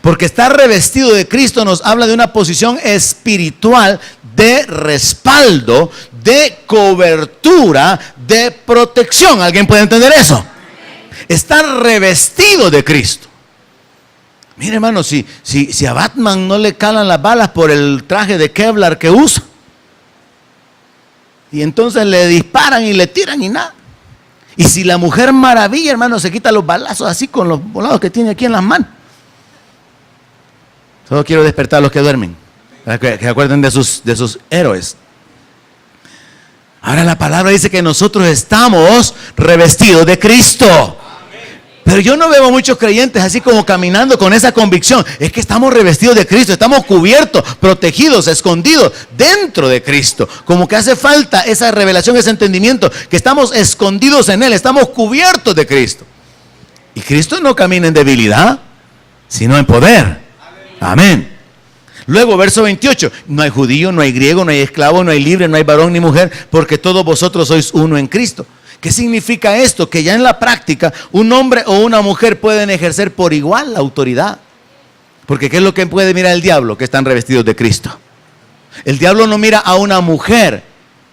Porque estar revestido de Cristo nos habla de una posición espiritual de respaldo, de cobertura, de protección. ¿Alguien puede entender eso? Estar revestido de Cristo. Mire, hermano, si a Batman no le calan las balas por el traje de Kevlar que usa, y entonces le disparan y le tiran y nada. Y si la Mujer Maravilla, hermano, se quita los balazos así con los volados que tiene aquí en las manos. Solo quiero despertar a los que duermen, para que se acuerden de sus héroes. Ahora la palabra dice que nosotros estamos revestidos de Cristo. Pero yo no veo muchos creyentes así como caminando con esa convicción. Es que estamos revestidos de Cristo, estamos cubiertos, protegidos, escondidos dentro de Cristo. Como que hace falta esa revelación, ese entendimiento, que estamos escondidos en Él, estamos cubiertos de Cristo. Y Cristo no camina en debilidad, sino en poder. Amén. Luego, verso 28, no hay judío, no hay griego, no hay esclavo, no hay libre, no hay varón ni mujer, porque todos vosotros sois uno en Cristo. ¿Qué significa esto? Que ya en la práctica un hombre o una mujer pueden ejercer por igual la autoridad. Porque ¿qué es lo que puede mirar el diablo? Que están revestidos de Cristo. El diablo no mira a una mujer,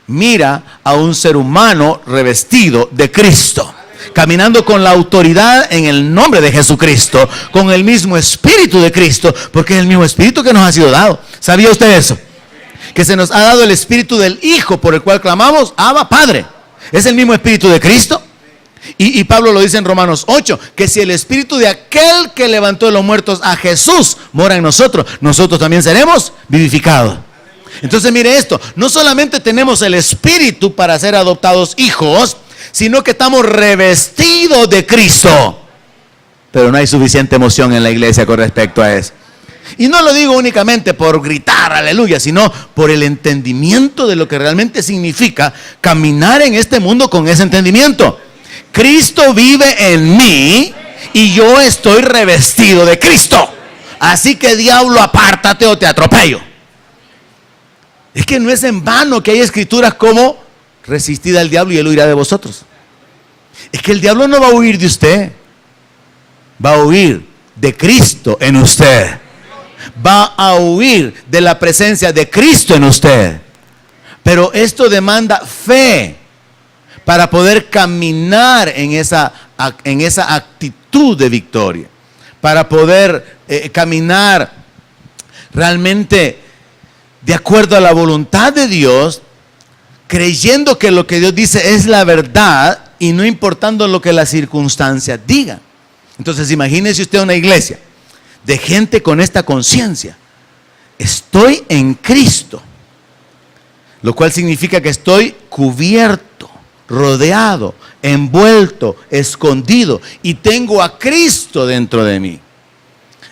mira a un ser humano revestido de Cristo, caminando con la autoridad en el nombre de Jesucristo, con el mismo espíritu de Cristo, porque es el mismo espíritu que nos ha sido dado. ¿Sabía usted eso? Que se nos ha dado el espíritu del Hijo, por el cual clamamos, Abba, Padre. Es el mismo espíritu de Cristo. Y Pablo lo dice en Romanos 8, que si el espíritu de aquel que levantó de los muertos a Jesús mora en nosotros, nosotros también seremos vivificados. Entonces mire esto, no solamente tenemos el espíritu para ser adoptados hijos, sino que estamos revestidos de Cristo. Pero no hay suficiente emoción en la iglesia con respecto a eso. Y no lo digo únicamente por gritar aleluya, sino por el entendimiento de lo que realmente significa caminar en este mundo con ese entendimiento. Cristo vive en mí y yo estoy revestido de Cristo. Así que diablo, apártate o te atropello. Es que no es en vano que hay escrituras como resistid al diablo y él huirá de vosotros. Es que el diablo no va a huir de usted, va a huir de Cristo en usted. Va a huir de la presencia de Cristo en usted. Pero esto demanda fe para poder caminar en esa actitud de victoria, para poder caminar realmente de acuerdo a la voluntad de Dios, creyendo que lo que Dios dice es la verdad y no importando lo que las circunstancias digan. Entonces imagínese usted una iglesia de gente con esta conciencia. Estoy en Cristo, lo cual significa que estoy cubierto, rodeado, envuelto, escondido y tengo a Cristo dentro de mí.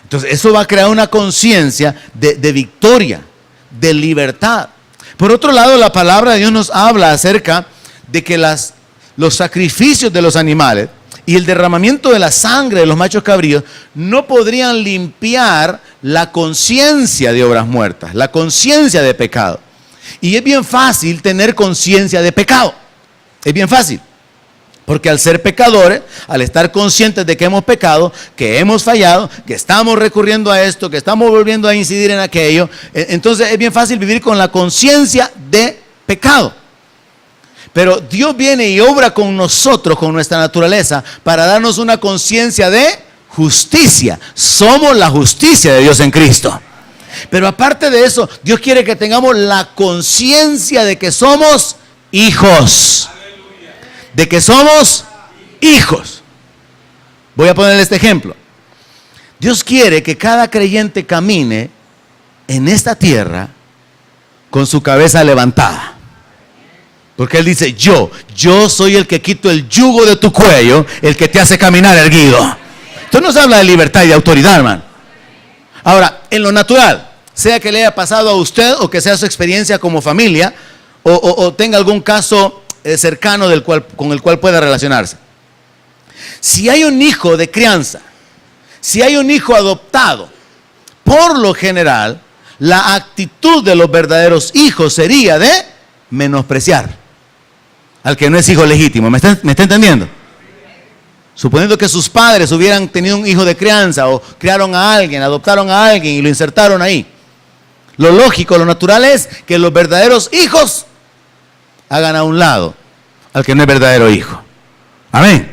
Entonces eso va a crear una conciencia de victoria, de libertad. Por otro lado, la palabra de Dios nos habla acerca de que los sacrificios de los animales y el derramamiento de la sangre de los machos cabríos no podrían limpiar la conciencia de obras muertas, la conciencia de pecado. Y es bien fácil tener conciencia de pecado. Es bien fácil. Porque al ser pecadores, al estar conscientes de que hemos pecado, que hemos fallado, que estamos recurriendo a esto, que estamos volviendo a incidir en aquello, entonces es bien fácil vivir con la conciencia de pecado. Pero Dios viene y obra con nosotros, con nuestra naturaleza, para darnos una conciencia de justicia. Somos la justicia de Dios en Cristo. Pero aparte de eso, Dios quiere que tengamos la conciencia de que somos hijos. De que somos hijos. Voy a ponerle este ejemplo. Dios quiere que cada creyente camine en esta tierra con su cabeza levantada. Porque Él dice, yo soy el que quito el yugo de tu cuello, el que te hace caminar erguido. Esto nos habla de libertad y de autoridad, hermano. Ahora, en lo natural, sea que le haya pasado a usted o que sea su experiencia como familia, o tenga algún caso cercano con el cual pueda relacionarse. Si hay un hijo de crianza, si hay un hijo adoptado, por lo general, la actitud de los verdaderos hijos sería de menospreciar al que no es hijo legítimo. ¿Me está entendiendo? Suponiendo que sus padres hubieran tenido un hijo de crianza o criaron a alguien, adoptaron a alguien y lo insertaron ahí. Lo lógico, lo natural es que los verdaderos hijos hagan a un lado al que no es verdadero hijo. Amén.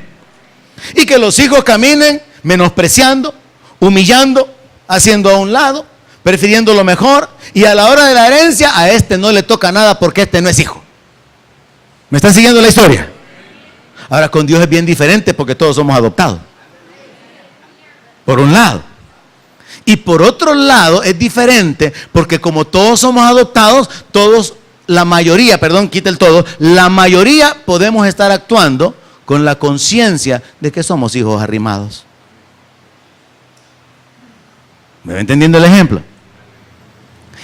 Y que los hijos caminen menospreciando, humillando, haciendo a un lado, prefiriendo lo mejor, y a la hora de la herencia a este no le toca nada porque este no es hijo. ¿Me están siguiendo la historia? Ahora con Dios es bien diferente porque todos somos adoptados. Por un lado. Y por otro lado es diferente porque como todos somos adoptados, todos, la mayoría podemos estar actuando con la conciencia de que somos hijos arrimados. ¿Me va entendiendo el ejemplo?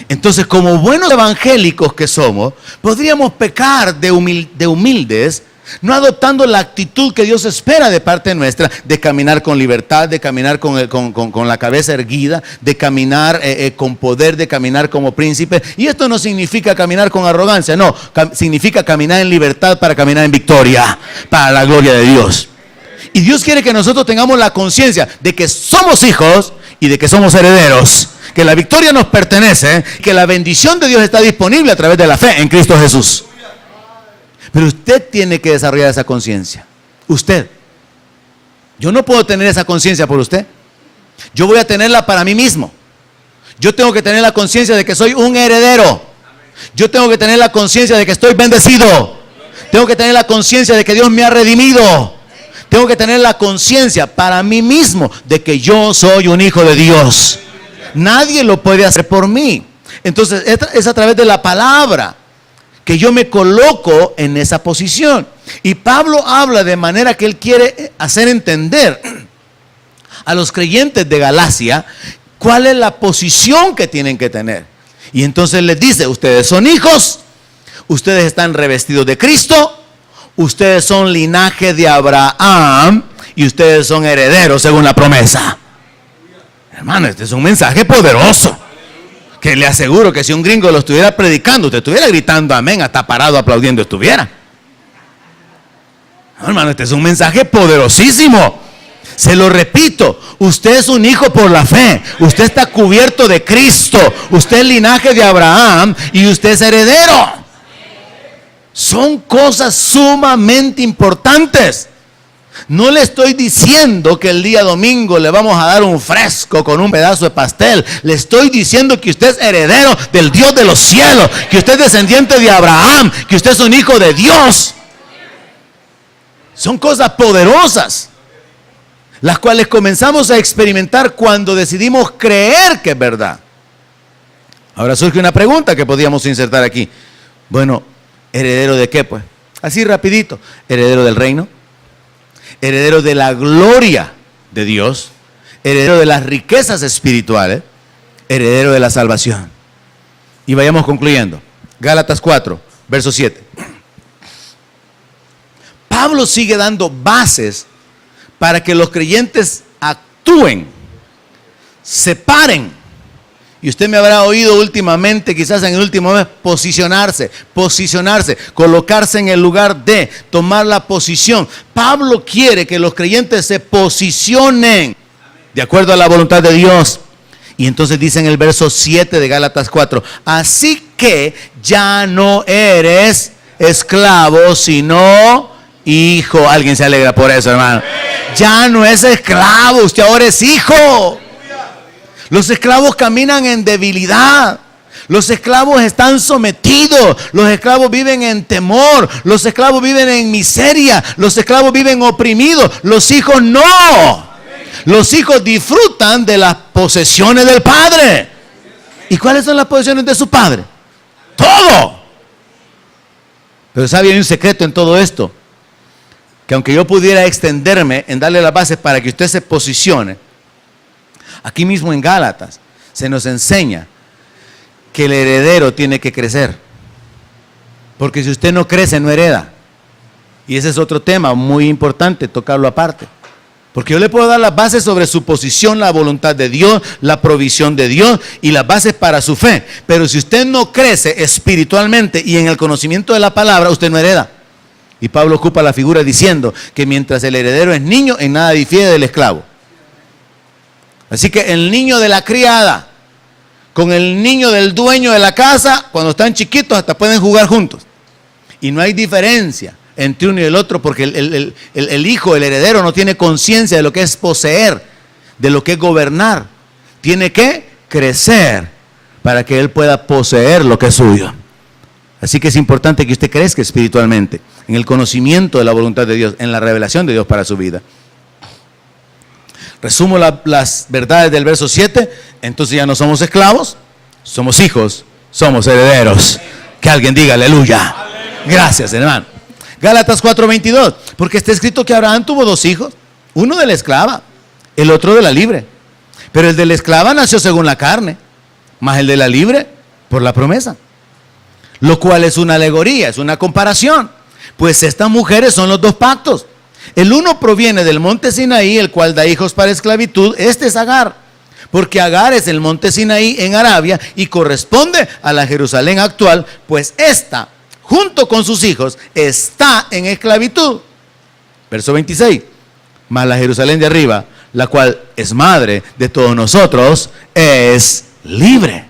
Entonces, como buenos evangélicos que somos, podríamos pecar de humildes, no adoptando la actitud que Dios espera de parte nuestra, de caminar con libertad, de caminar con la cabeza erguida, de caminar con poder, de caminar como príncipe. Y esto no significa caminar con arrogancia, no, significa caminar en libertad para caminar en victoria, para la gloria de Dios. Y Dios quiere que nosotros tengamos la conciencia de que somos hijos y de que somos herederos, que la victoria nos pertenece, que la bendición de Dios está disponible a través de la fe en Cristo Jesús. Pero usted tiene que desarrollar esa conciencia. Usted. Yo no puedo tener esa conciencia por usted. Yo voy a tenerla para mí mismo. Yo tengo que tener la conciencia de que soy un heredero. Yo tengo que tener la conciencia de que estoy bendecido. Tengo que tener la conciencia de que Dios me ha redimido. Tengo que tener la conciencia para mí mismo de que yo soy un hijo de Dios. Nadie lo puede hacer por mí. Entonces es a través de la palabra que yo me coloco en esa posición. Y Pablo habla de manera que él quiere hacer entender a los creyentes de Galacia cuál es la posición que tienen que tener. Y entonces les dice: ustedes son hijos, ustedes están revestidos de Cristo, ustedes son linaje de Abraham y ustedes son herederos según la promesa. Hermano, este es un mensaje poderoso, que le aseguro que si un gringo lo estuviera predicando, usted estuviera gritando amén, hasta parado aplaudiendo estuviera. No, hermano, este es un mensaje poderosísimo. Se lo repito, usted es un hijo por la fe, usted está cubierto de Cristo, usted es linaje de Abraham y usted es heredero. Son cosas sumamente importantes. No le estoy diciendo que el día domingo le vamos a dar un fresco con un pedazo de pastel. Le estoy diciendo que usted es heredero del Dios de los cielos, que usted es descendiente de Abraham, que usted es un hijo de Dios. Son cosas poderosas, las cuales comenzamos a experimentar cuando decidimos creer que es verdad. Ahora surge una pregunta que podríamos insertar aquí. Bueno, ¿heredero de qué pues? Así rapidito, heredero del reino, heredero de la gloria de Dios, heredero de las riquezas espirituales, heredero de la salvación. Y vayamos concluyendo. Gálatas 4, verso 7. Pablo sigue dando bases para que los creyentes actúen, separen. Y usted me habrá oído últimamente, quizás en el último mes, posicionarse, colocarse en el lugar de, tomar la posición. Pablo quiere que los creyentes se posicionen de acuerdo a la voluntad de Dios. Y entonces dice en el verso 7 de Gálatas 4, así que ya no eres esclavo, sino hijo. Alguien se alegra por eso, hermano. Ya no es esclavo, usted ahora es hijo. Los esclavos caminan en debilidad. Los esclavos están sometidos. Los esclavos viven en temor. Los esclavos viven en miseria. Los esclavos viven oprimidos. Los hijos no. Los hijos disfrutan de las posesiones del padre. ¿Y cuáles son las posesiones de su padre? Todo. Pero sabe, hay un secreto en todo esto, que aunque yo pudiera extenderme en darle las bases para que usted se posicione, aquí mismo en Gálatas se nos enseña que el heredero tiene que crecer. Porque si usted no crece, no hereda. Y ese es otro tema muy importante, tocarlo aparte. Porque yo le puedo dar las bases sobre su posición, la voluntad de Dios, la provisión de Dios y las bases para su fe. Pero si usted no crece espiritualmente y en el conocimiento de la palabra, usted no hereda. Y Pablo ocupa la figura diciendo que mientras el heredero es niño, en nada difiere del esclavo. Así que el niño de la criada con el niño del dueño de la casa, cuando están chiquitos hasta pueden jugar juntos. Y no hay diferencia entre uno y el otro, porque el hijo, el heredero, no tiene conciencia de lo que es poseer, de lo que es gobernar. Tiene que crecer para que él pueda poseer lo que es suyo. Así que es importante que usted crezca espiritualmente, en el conocimiento de la voluntad de Dios, en la revelación de Dios para su vida. Resumo las verdades del verso 7. Entonces ya no somos esclavos, somos hijos, somos herederos. Que alguien diga aleluya. Gracias, hermano. Gálatas 4:22, porque está escrito que Abraham tuvo 2 hijos, uno de la esclava, el otro de la libre. Pero el de la esclava nació según la carne, mas el de la libre por la promesa. Lo cual es una alegoría, es una comparación, pues estas mujeres son los 2 pactos. El uno proviene del monte Sinaí, el cual da hijos para esclavitud. Este es Agar, porque Agar es el monte Sinaí en Arabia y corresponde a la Jerusalén actual, pues esta, junto con sus hijos, está en esclavitud. Verso 26. Mas la Jerusalén de arriba, la cual es madre de todos nosotros, es libre.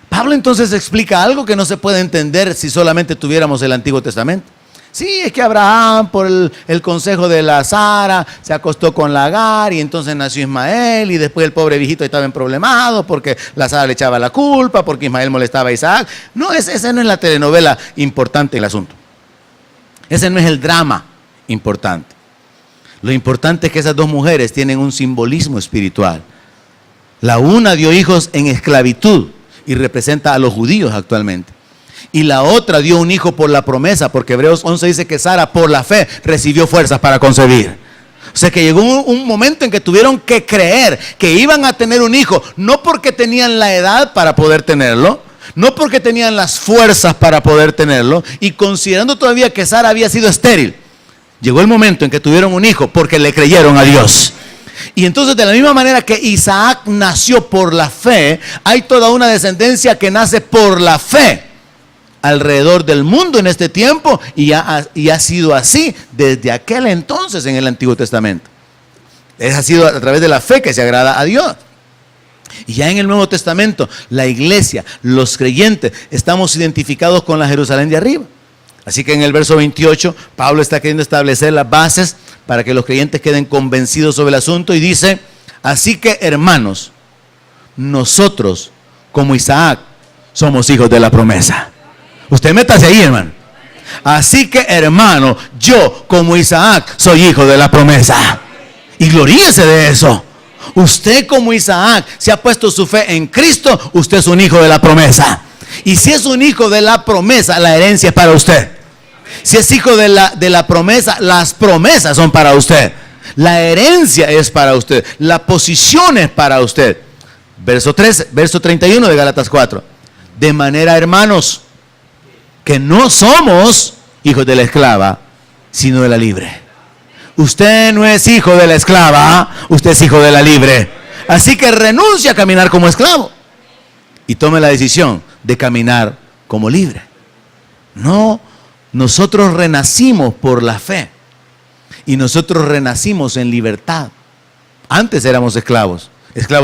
Pablo entonces explica algo que no se puede entender si solamente tuviéramos el Antiguo Testamento. Sí, es que Abraham, por el consejo de la Sara, se acostó con la Agar y entonces nació Ismael, y después el pobre viejito estaba problemado porque la Sara le echaba la culpa, porque Ismael molestaba a Isaac. No, esa no es la telenovela importante del asunto. Ese no es el drama importante. Lo importante es que esas 2 mujeres tienen un simbolismo espiritual. La una dio hijos en esclavitud y representa a los judíos actualmente. Y la otra dio un hijo por la promesa, porque Hebreos 11 dice que Sara por la fe recibió fuerzas para concebir. O sea que llegó un momento en que tuvieron que creer que iban a tener un hijo, no porque tenían la edad para poder tenerlo, no porque tenían las fuerzas para poder tenerlo, y considerando todavía que Sara había sido estéril, llegó el momento en que tuvieron un hijo porque le creyeron a Dios. Y entonces, de la misma manera que Isaac nació por la fe, hay toda una descendencia que nace por la fe alrededor del mundo en este tiempo, y ha sido así desde aquel entonces en el Antiguo Testamento. Ha sido a través de la fe que se agrada a Dios. Y ya en el Nuevo Testamento, la iglesia, los creyentes, estamos identificados con la Jerusalén de arriba. Así que en el verso 28, Pablo está queriendo establecer las bases para que los creyentes queden convencidos sobre el asunto, y dice: así que, hermanos, nosotros como Isaac somos hijos de la promesa. Usted métase ahí, hermano. Así que, hermano, yo como Isaac soy hijo de la promesa. Y gloríese de eso. Usted como Isaac, si ha puesto su fe en Cristo, usted es un hijo de la promesa. Y si es un hijo de la promesa, la herencia es para usted. Si es hijo de la promesa, las promesas son para usted. La herencia es para usted. La posición es para usted. Verso 31 de Gálatas 4. De manera, hermanos, que no somos hijos de la esclava, sino de la libre. Usted no es hijo de la esclava, usted es hijo de la libre. Así que renuncia a caminar como esclavo y tome la decisión de caminar como libre. No, nosotros renacimos por la fe y nosotros renacimos en libertad. Antes éramos esclavos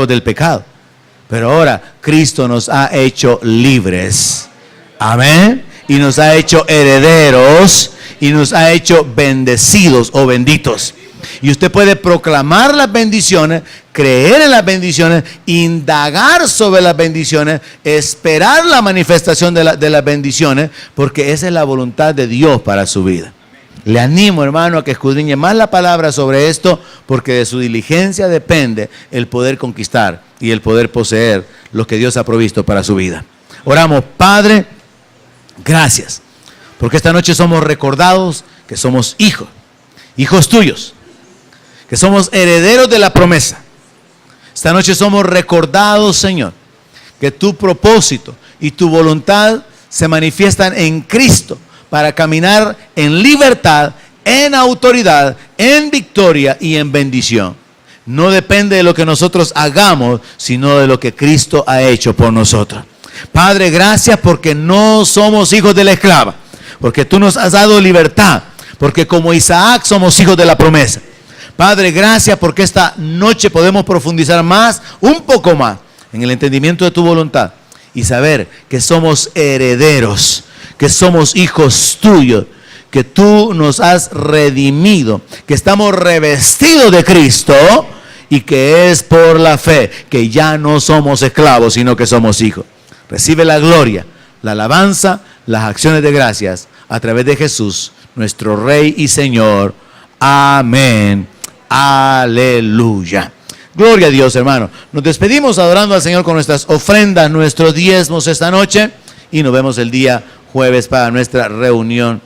del pecado, pero ahora Cristo nos ha hecho libres. Amén. Y nos ha hecho herederos y nos ha hecho bendecidos o benditos. Y usted puede proclamar las bendiciones, creer en las bendiciones, indagar sobre las bendiciones, esperar la manifestación de las bendiciones, porque esa es la voluntad de Dios para su vida. Le animo, hermano, a que escudriñe más la palabra sobre esto, porque de su diligencia depende el poder conquistar y el poder poseer lo que Dios ha provisto para su vida. Oramos. Padre, gracias, porque esta noche somos recordados que somos hijos tuyos, que somos herederos de la promesa. Esta noche somos recordados, Señor, que tu propósito y tu voluntad se manifiestan en Cristo para caminar en libertad, en autoridad, en victoria y en bendición. No depende de lo que nosotros hagamos, sino de lo que Cristo ha hecho por nosotros. Padre, gracias porque no somos hijos de la esclava, porque tú nos has dado libertad, porque como Isaac somos hijos de la promesa. Padre, gracias porque esta noche podemos profundizar más, un poco más, en el entendimiento de tu voluntad y saber que somos herederos, que somos hijos tuyos, que tú nos has redimido, que estamos revestidos de Cristo y que es por la fe que ya no somos esclavos, sino que somos hijos. Recibe la gloria, la alabanza, las acciones de gracias a través de Jesús, nuestro Rey y Señor. Amén. Aleluya. Gloria a Dios, hermano. Nos despedimos adorando al Señor con nuestras ofrendas, nuestros diezmos esta noche y nos vemos el día jueves para nuestra reunión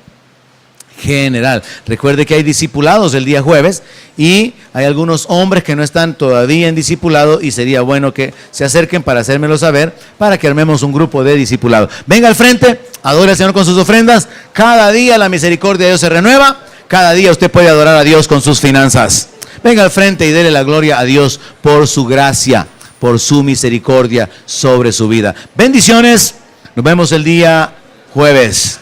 general. Recuerde que hay discipulados el día jueves y hay algunos hombres que no están todavía en discipulado y sería bueno que se acerquen para hacérmelo saber para que armemos un grupo de discipulados. Venga al frente, adore al Señor con sus ofrendas. Cada día la misericordia de Dios se renueva. Cada día usted puede adorar a Dios con sus finanzas. Venga al frente y dele la gloria a Dios por su gracia, por su misericordia sobre su vida. Bendiciones. Nos vemos el día jueves.